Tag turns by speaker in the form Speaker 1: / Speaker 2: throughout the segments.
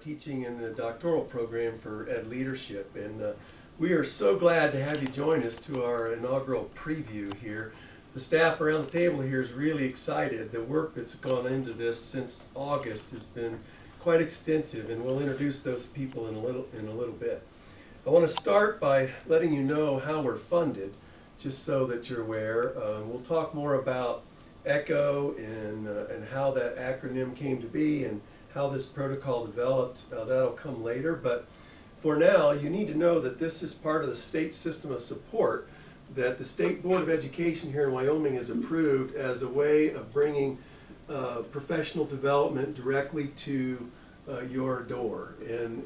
Speaker 1: teaching in the doctoral program for Ed Leadership, and we are so glad to have you join us to our inaugural preview here. The staff around the table here is really excited. The work that's gone into this since August has been quite extensive, and we'll introduce those people in a little bit. I want to start by letting you know how we're funded, just so that you're aware. We'll talk more about ECHO and how that acronym came to be and how this protocol developed. That'll come later, but for now you need to know that this is part of the state system of support that the State Board of Education here in Wyoming has approved as a way of bringing professional development directly to your door. And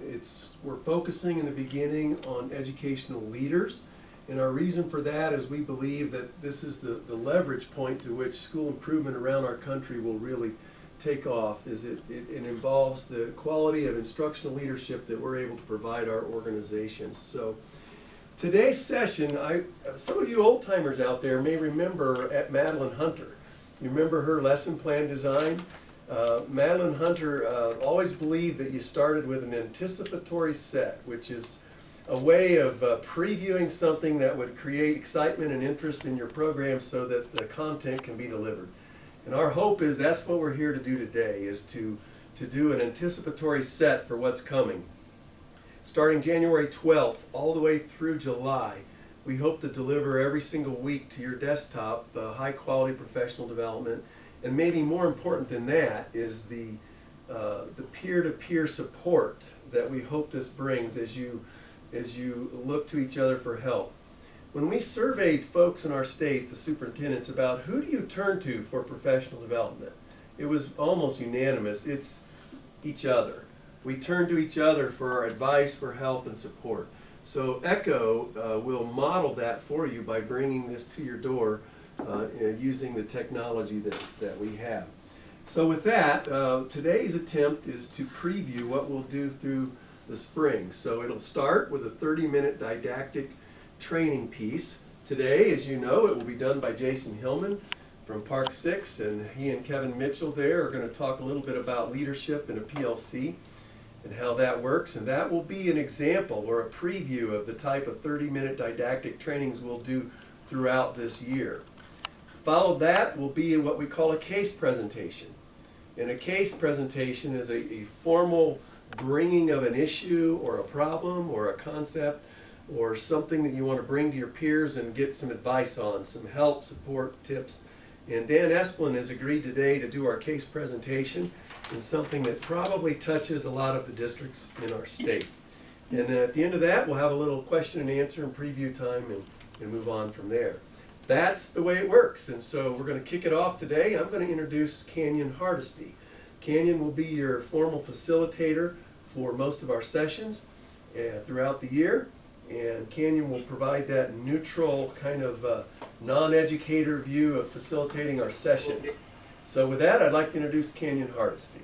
Speaker 1: we're focusing in the beginning on educational leaders, and our reason for that is we believe that this is the leverage point to which school improvement around our country will really take off. It involves the quality of instructional leadership that we're able to provide our organizations. So today's session, some of you old timers out there may remember at Madeline Hunter. You remember her lesson plan design? Madeline Hunter always believed that you started with an anticipatory set, which is a way of previewing something that would create excitement and interest in your program so that the content can be delivered. And our hope is that's what we're here to do today, is to do an anticipatory set for what's coming. Starting January 12th all the way through July, we hope to deliver every single week to your desktop high quality professional development. And maybe more important than that is the peer-to-peer support that we hope this brings as you look to each other for help. When we surveyed folks in our state, the superintendents, about who do you turn to for professional development, it was almost unanimous. It's each other. We turn to each other for our advice, for help, and support. So ECHO will model that for you by bringing this to your door using the technology that we have. So with that, today's attempt is to preview what we'll do through the spring. So it'll start with a 30-minute didactic training piece. Today, as you know, it will be done by Jason Hillman from Park 6, and he and Kevin Mitchell there are going to talk a little bit about leadership in a PLC and how that works, and that will be an example or a preview of the type of 30-minute didactic trainings we'll do throughout this year. Followed that will be what we call a case presentation. And a case presentation is a formal bringing of an issue or a problem or a concept or something that you want to bring to your peers and get some advice on, some help, support, tips. And Dan Esplin has agreed today to do our case presentation in something that probably touches a lot of the districts in our state. And at the end of that, we'll have a little question and answer and preview time and move on from there. That's the way it works. And so we're going to kick it off today. I'm going to introduce Canyon Hardesty. Canyon will be your formal facilitator for most of our sessions throughout the year. And Canyon will provide that neutral kind of non-educator view of facilitating our sessions. So with that, I'd like to introduce Canyon Hardesty.